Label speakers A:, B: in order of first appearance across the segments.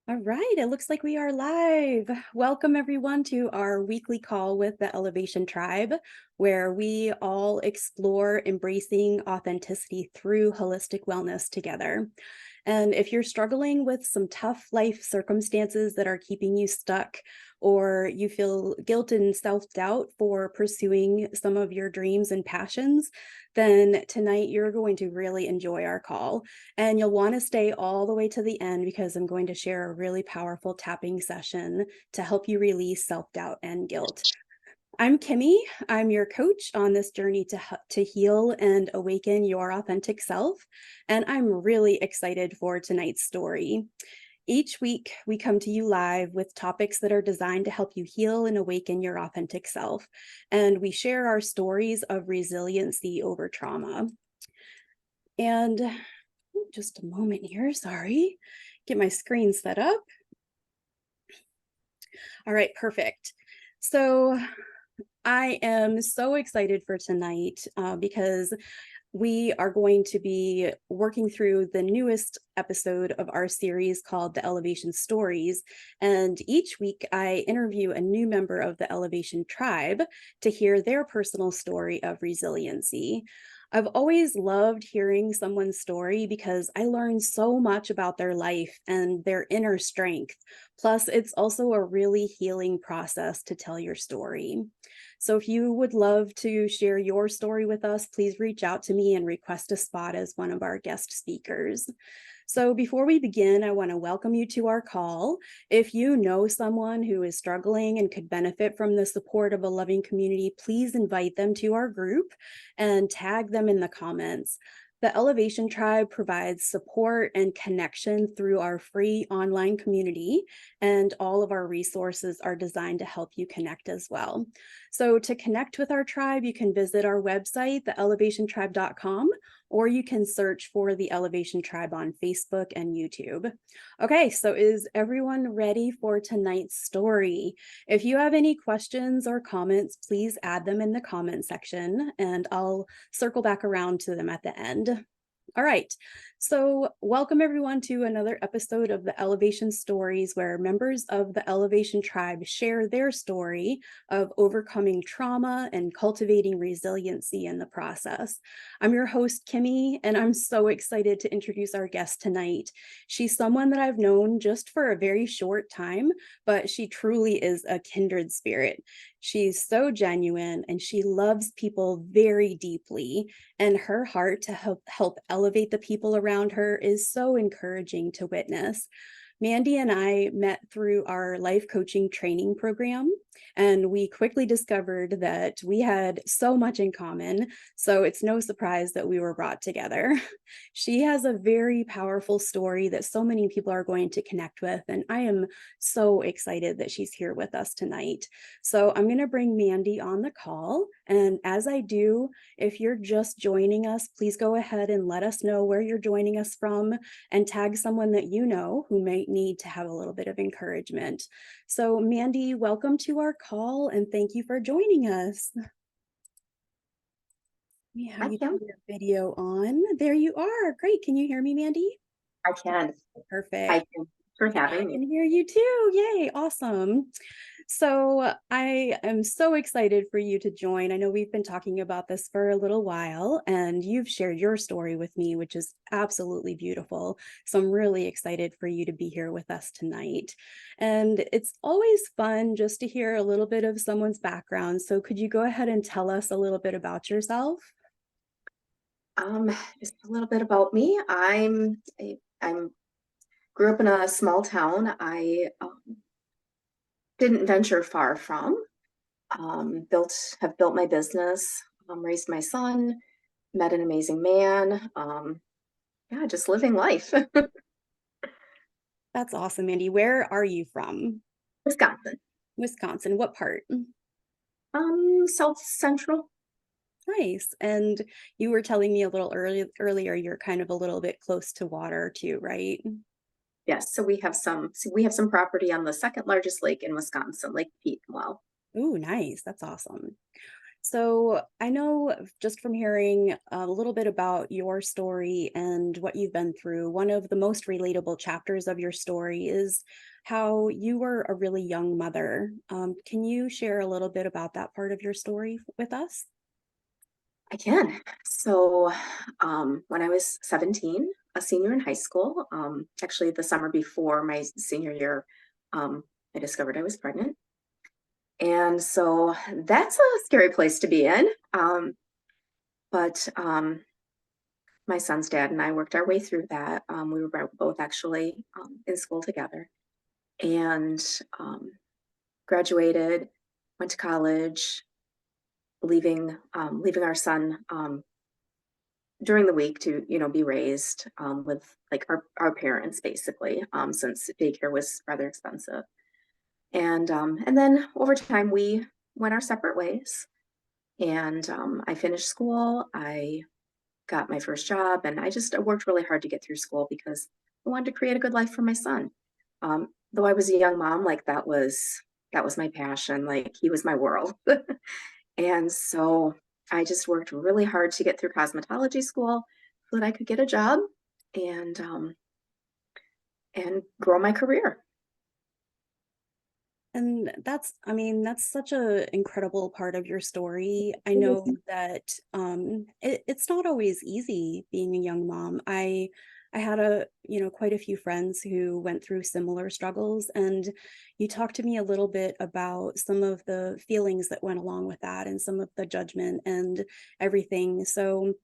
A: All right, it looks like we are live. Welcome, everyone, to our weekly call with the Elevation Tribe, where we all explore embracing authenticity through holistic wellness together. And if you're struggling with some tough life circumstances that are keeping you stuck, or you feel guilt and self doubt for pursuing some of your dreams and passions, then tonight you're going to really enjoy our call. And you'll want to stay all the way to the end because I'm going to share a really powerful tapping session to help you release self doubt and guilt. I'm Kimmy. I'm your coach on this journey to heal and awaken your authentic self. And I'm really excited for tonight's story. Each week, we come to you live with topics that are designed to help you heal and awaken your authentic self. And we share our stories of resiliency over trauma. And just a moment here, sorry. Get my screen set up. All right, perfect. So I am so excited for tonight because we are going to be working through the newest episode of our series called The Elevation Stories. And each week, I interview a new member of the Elevation Tribe to hear their personal story of resiliency. I've always loved hearing someone's story because I learn so much about their life and their inner strength. Plus, it's also a really healing process to tell your story. So if you would love to share your story with us, please reach out to me and request a spot as one of our guest speakers. So before we begin, I want to welcome you to our call. If you know someone who is struggling and could benefit from the support of a loving community, please invite them to our group and tag them in the comments. The Elevation Tribe provides support and connection through our free online community, and all of our resources are designed to help you connect as well. So to connect with our tribe, you can visit our website, theelevationtribe.com, or you can search for the Elevation Tribe on Facebook and YouTube. Okay, so is everyone ready for tonight's story? If you have any questions or comments, please add them in the comment section, and I'll circle back around to them at the end. All right, so welcome everyone to another episode of the Elevation Stories, where members of the Elevation Tribe share their story of overcoming trauma and cultivating resiliency in the process. I'm your host, Kimmy, and I'm so excited to introduce our guest tonight. She's someone that I've known just for a very short time, but she truly is a kindred spirit. She's so genuine and she loves people very deeply, and her heart to help elevate the people around her is so encouraging to witness. Mandy and I met through our life coaching training program, and we quickly discovered that we had so much in common. So it's no surprise that we were brought together. She has a very powerful story that so many people are going to connect with, and I am so excited that she's here with us tonight. So I'm going to bring Mandy on the call. And as I do, if you're just joining us, please go ahead and let us know where you're joining us from and tag someone that you know who might need to have a little bit of encouragement. So, Mandy, welcome to our call and thank you for joining us. Let me have
B: I
A: you
B: can.
A: turn your video on. There you are. Great. Can you hear me, Mandy?
B: I can. I
A: Perfect.
B: can. For
A: Yeah, I
B: having me.
A: can hear you too. Yay. Awesome. So I am so excited for you to join. I know we've been talking about this for a little while, and you've shared your story with me, which is absolutely beautiful. So I'm really excited for you to be here with us tonight. And it's always fun just to hear a little bit of someone's background. So could you go ahead and tell us a little bit about yourself?
B: Um, just a little bit about me. I'm grew up in a small town. I didn't venture far from. Have built my business, raised my son, met an amazing man. Yeah, just living life.
A: That's awesome, Andy. Where are you from?
B: Wisconsin.
A: Wisconsin. What part?
B: South Central.
A: Nice. And you were telling me a little earlier, you're kind of a little bit close to water too, right?
B: Yes. So we have some property on the second largest lake in Wisconsin, Lake Pete. Wow.
A: Ooh, nice. That's awesome. So I know just from hearing a little bit about your story and what you've been through, one of the most relatable chapters of your story is how you were a really young mother. Can you share a little bit about that part of your story with us?
B: I can. So, when I was 17, a senior in high school, actually the summer before my senior year, I discovered I was pregnant. And so that's a scary place to be in. But my son's dad and I worked our way through that. We were both actually in school together and um, graduated, went to college, leaving our son during the week to be raised with like our parents basically, since daycare was rather expensive. And then over time we went our separate ways. And I finished school. I got my first job, and I worked really hard to get through school because I wanted to create a good life for my son. Though I was a young mom, like that was my passion. Like he was my world. And so I just worked really hard to get through cosmetology school so that I could get a job and um, and grow my career.
A: And I mean, that's such a incredible part of your story. I know that it's not always easy being a young mom. I had quite a few friends who went through similar struggles, and you talked to me a little bit about some of the feelings that went along with that and some of the judgment and everything. So,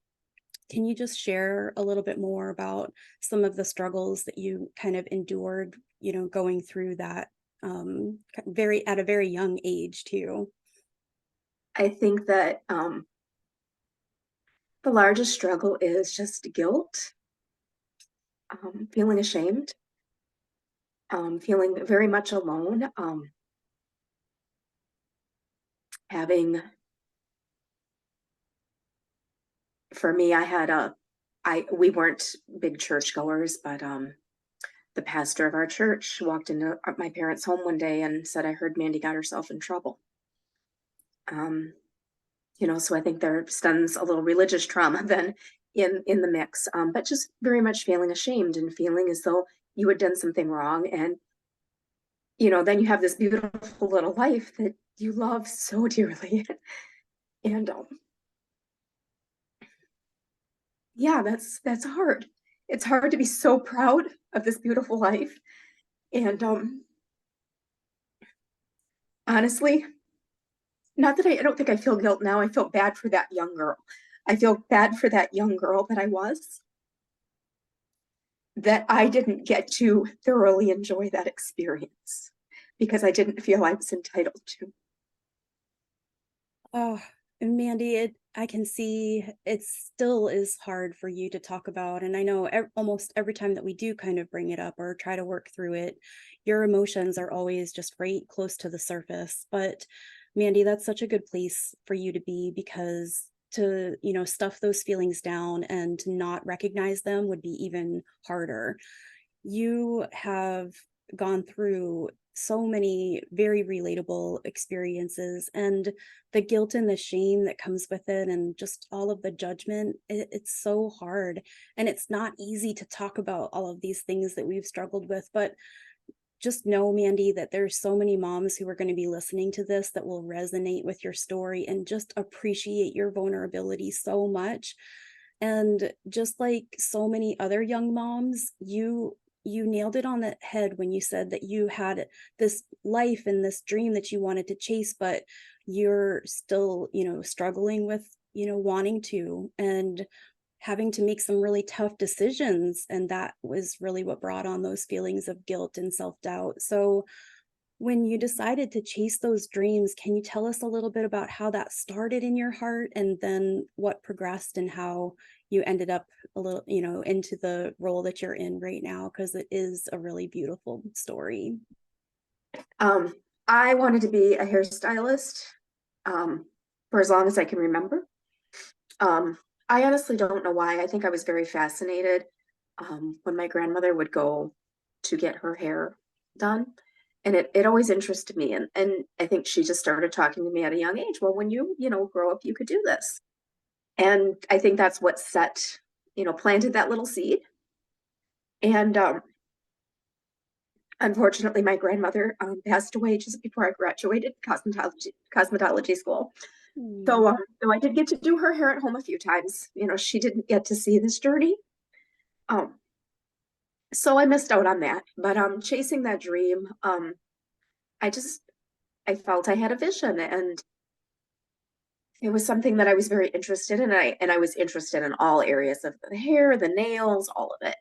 A: can you just share a little bit more about some of the struggles that you kind of endured, going through that very at a very young age too?
B: I think that the largest struggle is just guilt, feeling ashamed, feeling very much alone, having for me, I had a I we weren't big churchgoers, but the pastor of our church walked into my parents' home one day and said, "I heard Mandy got herself in trouble." Um, so I think there stems a little religious trauma then in the mix, but just very much feeling ashamed and feeling as though you had done something wrong, and then you have this beautiful little life that you love so dearly, and yeah, that's hard. It's hard to be so proud of this beautiful life. And honestly, not that I don't think I feel guilt now. I feel bad for that young girl. I feel bad for that young girl that I was, that I didn't get to thoroughly enjoy that experience because I didn't feel I was entitled to.
A: Oh, and Mandy, I can see it still is hard for you to talk about. And I know almost every time that we do kind of bring it up or try to work through it, your emotions are always just right close to the surface. But Mandy, that's such a good place for you to be because to, stuff those feelings down and to not recognize them would be even harder. You have gone through so many very relatable experiences, and the guilt and the shame that comes with it and just all of the judgment, it's so hard, and it's not easy to talk about all of these things that we've struggled with. But just know, Mandy, that there's so many moms who are going to be listening to this that will resonate with your story and just appreciate your vulnerability so much. And just like so many other young moms, you nailed it on the head when you said that you had this life and this dream that you wanted to chase, but you're still, struggling with, wanting to and having to make some really tough decisions. And that was really what brought on those feelings of guilt and self-doubt. So when you decided to chase those dreams, can you tell us a little bit about how that started in your heart and then what progressed and how you ended up a little, into the role that you're in right now? Because it is a really beautiful story.
B: Um, I wanted to be a hairstylist um, for as long as I can remember. Um, I honestly don't know why. I think I was very fascinated when my grandmother would go to get her hair done. And it always interested me. And I think she just started talking to me at a young age. Well, when you grow up, you could do this. And I think that's what planted that little seed. And unfortunately, my grandmother passed away just before I graduated cosmetology school.
A: Mm.
B: So I did get to do her hair at home a few times. She didn't get to see this journey. Um, so I missed out on that. But chasing that dream, I just I felt I had a vision, and it was something that I was very interested in. And I was interested in all areas of the hair, the nails, all of it.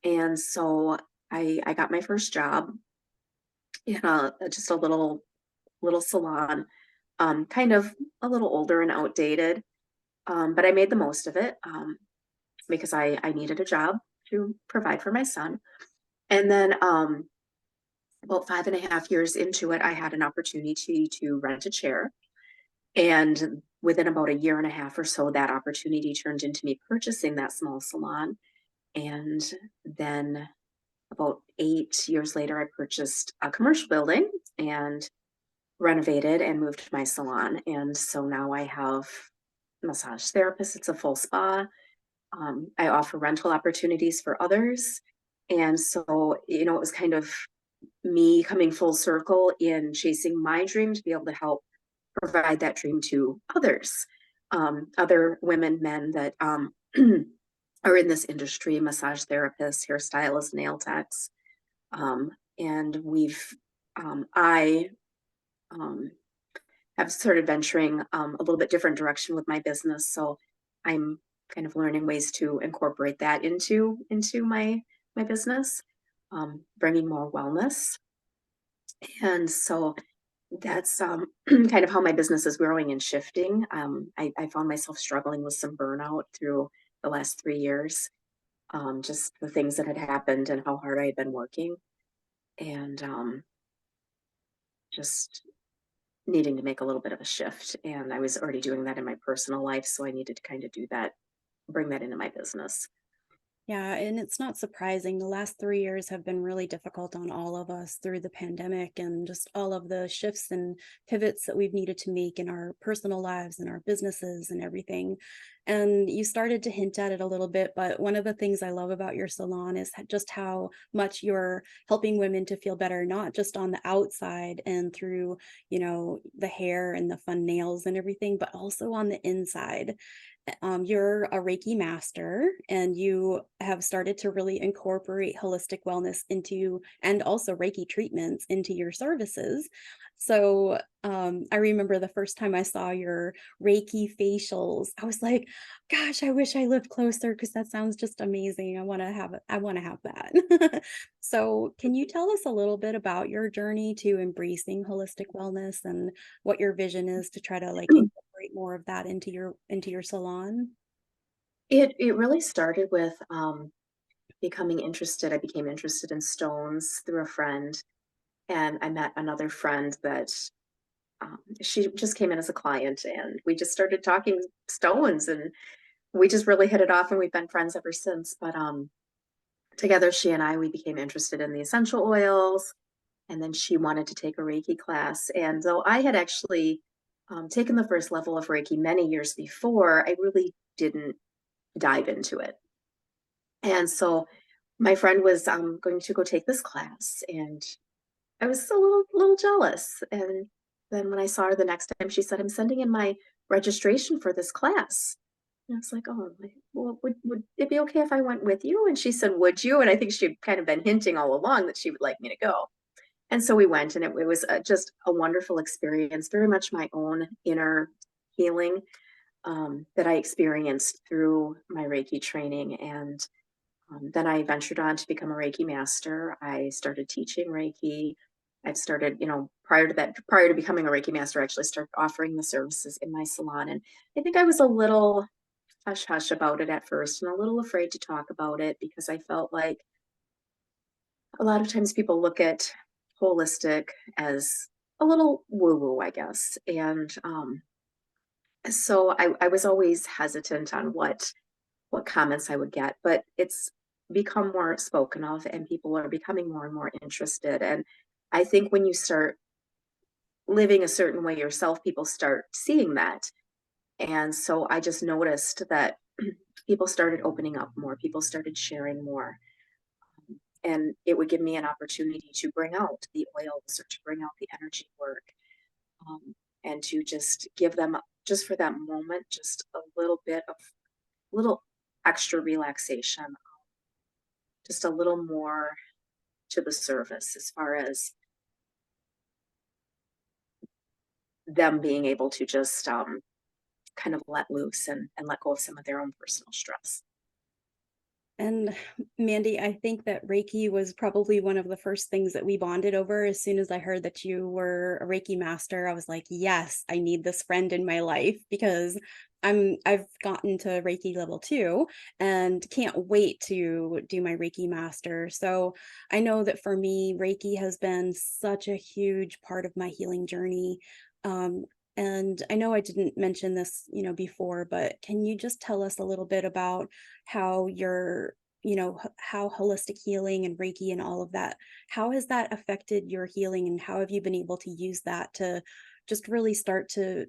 B: And so I got my first job in just a little salon, kind of a little older and outdated. But I made the most of it, because I needed a job to provide for my son. And then about 5.5 years into it, I had an opportunity to rent a chair. And within about a year and a half or so, that opportunity turned into me purchasing that small salon. And then about 8 years later, I purchased a commercial building and renovated and moved my salon. And so now I have massage therapists. It's a full spa. I offer rental opportunities for others. And so, it was kind of me coming full circle in chasing my dream to be able to help provide that dream to others, other women, men that are in this industry, massage therapists, hairstylists, nail techs. And I um, have started venturing a little bit different direction with my business. So I'm kind of learning ways to incorporate that into my business, bringing more wellness. And so that's kind of how my business is growing and shifting. I found myself struggling with some burnout through the last 3 years, just the things that had happened and how hard I had been working, and just needing to make a little bit of a shift. And I was already doing that in my personal life, so I needed to kind of do that, bring that into my business.
A: Yeah, and it's not surprising. The last 3 years have been really difficult on all of us through the pandemic and just all of the shifts and pivots that we've needed to make in our personal lives and our businesses and everything. And you started to hint at it a little bit, but one of the things I love about your salon is just how much you're helping women to feel better, not just on the outside and through, the hair and the fun nails and everything, but also on the inside. You're a Reiki master and you have started to really incorporate holistic wellness into and also Reiki treatments into your services. So I remember the first time I saw your Reiki facials, I was like, gosh, I wish I lived closer because that sounds just amazing. I want to have that. So can you tell us a little bit about your journey to embracing holistic wellness and what your vision is to try to like incorporate more of that into your salon?
B: It really started with becoming interested. I became interested in stones through a friend, and I met another friend that she just came in as a client, and we just started talking stones, and we just really hit it off, and we've been friends ever since. But together, she and we became interested in the essential oils, and then she wanted to take a Reiki class. And though I had actually taken the first level of Reiki many years before, I really didn't dive into it. And so my friend was going to go take this class, and I was a little jealous. And then when I saw her the next time, she said, "I'm sending in my registration for this class." And I was like, "Oh, well, would it be okay if I went with you?" And she said, "Would you?" And I think she'd kind of been hinting all along that she would like me to go. And so we went, and it was just a wonderful experience, very much my own inner healing, that I experienced through my Reiki training. And then I ventured on to become a Reiki master. I started teaching Reiki. I've started, prior to becoming a Reiki master, I actually started offering the services in my salon. And I think I was a little hush hush about it at first and a little afraid to talk about it because I felt like a lot of times people look at holistic as a little woo woo, I guess. And so I was always hesitant on what comments I would get, but it's become more spoken of and people are becoming more and more interested. And I think when you start living a certain way yourself, people start seeing that. And so I just noticed that people started opening up more, people started sharing more. And it would give me an opportunity to bring out the oils or to bring out the energy work, um, and to just give them, just for that moment, just a little bit of little extra relaxation, just a little more to the service as far as them being able to just kind of let loose and let go of some of their own personal stress.
A: And Mandy, I think that Reiki was probably one of the first things that we bonded over. As soon as I heard that you were a Reiki master, I was like, yes, I need this friend in my life because I've gotten to Reiki level 2 and can't wait to do my Reiki master. So I know that for me, Reiki has been such a huge part of my healing journey. Um, and I know I didn't mention this, before, but can you just tell us a little bit about how your how holistic healing and Reiki and all of that, how has that affected your healing, and how have you been able to use that to just really start to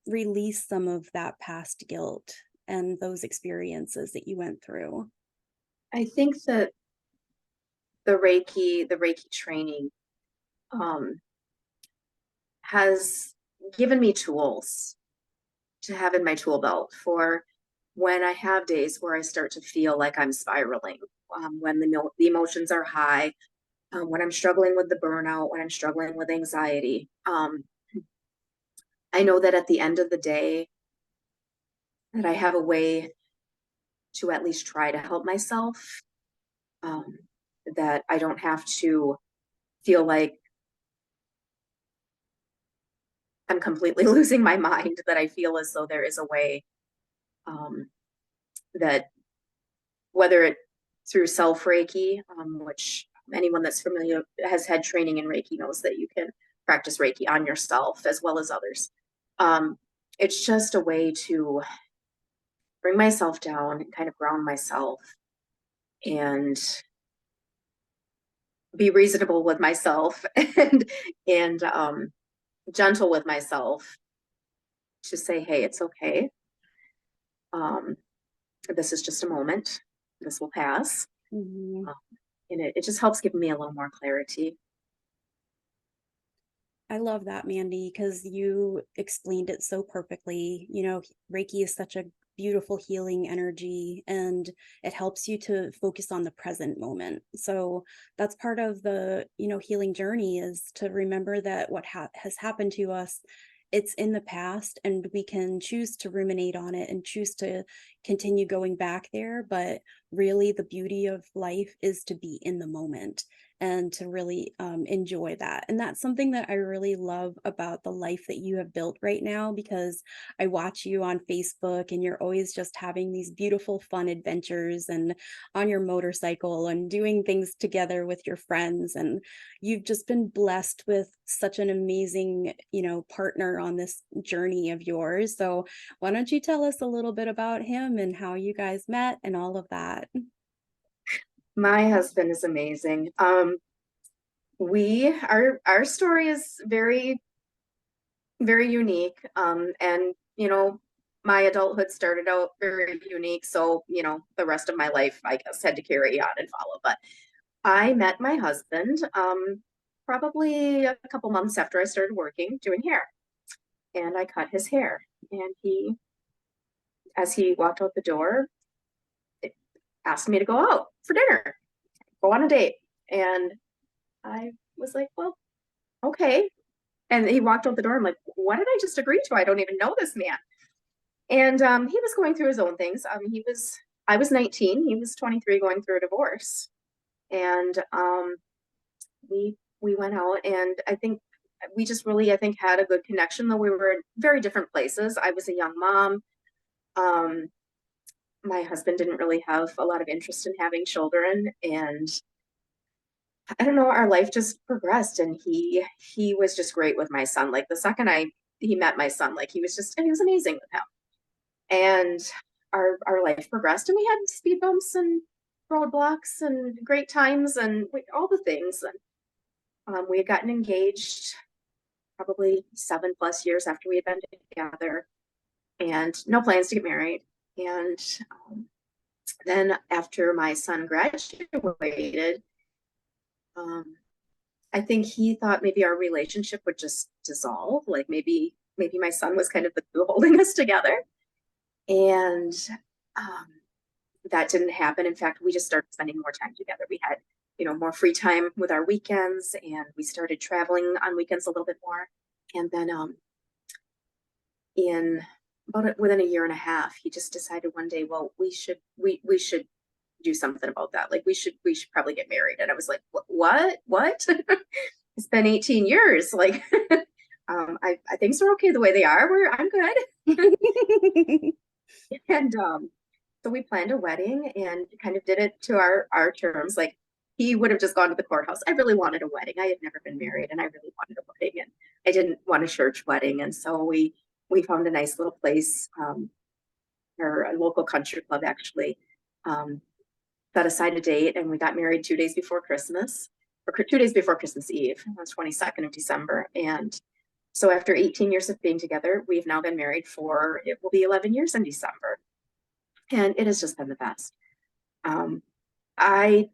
A: release some of that past guilt and those experiences that you went through?
B: I think that the Reiki training, um, has given me tools to have in my tool belt for when I have days where I start to feel like I'm spiraling, when the emotions are high, when I'm struggling with the burnout, when I'm struggling with anxiety. I know that at the end of the day, that I have a way to at least try to help myself, um, that I don't have to feel like I'm completely losing my mind, that I feel as though there is a way, um, that whether it through self Reiki, which anyone that's familiar has had training in Reiki knows that you can practice Reiki on yourself as well as others. Um, it's just a way to bring myself down and kind of ground myself and be reasonable with myself and gentle with myself to say, hey, it's okay. Um, this is just a moment. This will pass.
A: Mhm.
B: Um, and it just helps give me a little more clarity.
A: I love that, Mandy, because you explained it so perfectly. Reiki is such a beautiful healing energy and it helps you to focus on the present moment. So that's part of the, healing journey is to remember that what has happened to us, it's in the past and we can choose to ruminate on it and choose to continue going back there. But really, the beauty of life is to be in the moment and to really enjoy that. And that's something that I really love about the life that you have built right now because I watch you on Facebook and you're always just having these beautiful, fun adventures and on your motorcycle and doing things together with your friends. And you've just been blessed with such an amazing, partner on this journey of yours. So why don't you tell us a little bit about him and how you guys met and all of that?
B: My husband is amazing. Our story is very, very unique. And my adulthood started out very unique. So, the rest of my life, I guess, had to carry on and follow. But I met my husband probably a couple months after I started working doing hair. And I cut his hair. And as he walked out the door, asked me to go out for dinner, go on a date. And I was like, well, okay. And he walked out the door. I'm like, what did I just agree to? I don't even know this man. And he was going through his own things. I was 19, he was 23, going through a divorce. And we went out, and I think we just really, I think, had a good connection, though we were in very different places. I was a young mom. Um, my husband didn't really have a lot of interest in having children, and I don't know, our life just progressed, and he was just great with my son. Like the second I he met my son, like he was amazing with him. And our life progressed, and we had speed bumps and roadblocks and great times and all the things. We had gotten engaged probably 7+ years after we had been together, and no plans to get married. And um, then after my son graduated, um, I think he thought maybe our relationship would just dissolve. Like maybe my son was kind of the glue holding us together. And um, that didn't happen. In fact, we just started spending more time together. We had, more free time with our weekends, and we started traveling on weekends a little bit more. And then in within a year and a half, he just decided one day, well, we should do something about that. Like we should probably get married. And I was like, what? It's been 18 years. Like, I things are okay the way they are. I'm good. And so we planned a wedding and kind of did it to our terms. Like he would have just gone to the courthouse. I really wanted a wedding. I had never been married, and I really wanted a wedding, and I didn't want a church wedding. And so we found a nice little place, or a local country club actually, um, set aside a date, and we got married 2 days before Christmas, or 2 days before Christmas Eve, on the 22nd of December. And so after 18 years of being together, we've now been married for, it will be 11 years in December. And it has just been the best. Um, I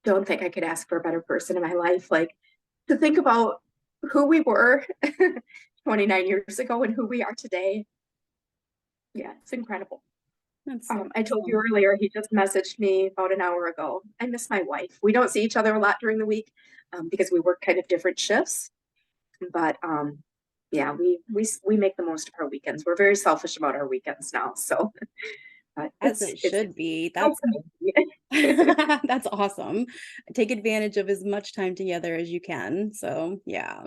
B: don't think I could ask for a better person in my life. Like, to think about who we were 29 years ago and who we are today. Yeah, it's incredible.
A: That's so
B: I told you
A: awesome.
B: earlier, he just messaged me about an hour ago. I miss my wife. We don't see each other a lot during the week, because we work kind of different shifts. But yeah, we make the most of our weekends. We're very selfish about our weekends now. So
A: As it
B: it's
A: should be.
B: nice
A: That's
B: to meet
A: that's awesome. Take advantage of as much time together as you can. So, yeah.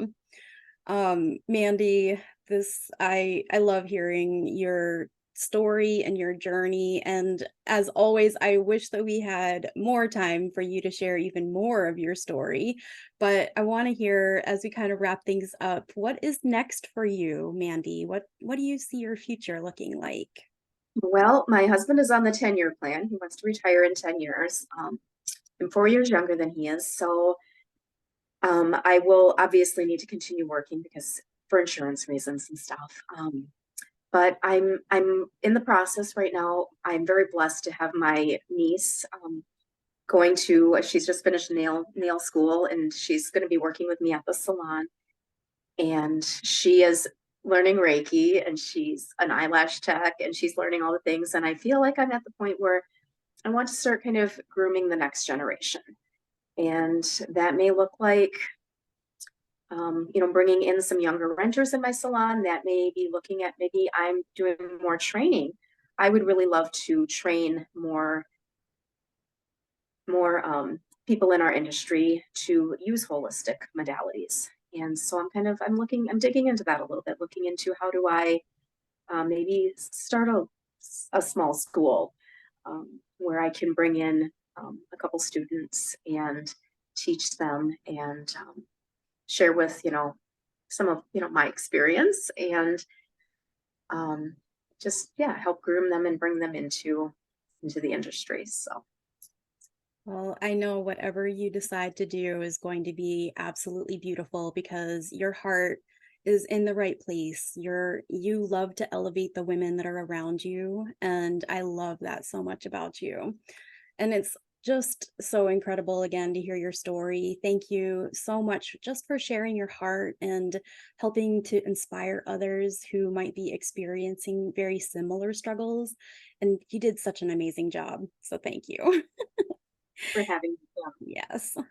A: Mandy, this I love hearing your story and your journey, and as always, I wish that we had more time for you to share even more of your story. But I want to hear, as we kind of wrap things up, what is next for you, Mandy? What do you see your future looking like?
B: Well, my husband is on the 10-year plan. He wants to retire in 10 years. I'm 4 years younger than he is. So I will obviously need to continue working because for insurance reasons and stuff. But I'm in the process right now. I'm very blessed to have my niece, going to, she's just finished nail school, and she's going to be working with me at the salon. And she is learning Reiki, and she's an eyelash tech, and she's learning all the things. And I feel like I'm at the point where I want to start kind of grooming the next generation. And that may look like, bringing in some younger renters in my salon. That may be looking at, maybe I'm doing more training. I would really love to train more people in our industry to use holistic modalities. And so I'm digging into that a little bit, looking into how do I, maybe start a small school, where I can bring in, a couple students and teach them, and share with, some of, my experience, and um, just, yeah, help groom them and bring them into the industry. So
A: Well, I know whatever you decide to do is going to be absolutely beautiful because your heart is in the right place. You love to elevate the women that are around you, and I love that so much about you. And it's just so incredible again to hear your story. Thank you so much just for sharing your heart and helping to inspire others who might be experiencing very similar struggles. And you did such an amazing job. So thank you.
B: for having me.
A: Yes.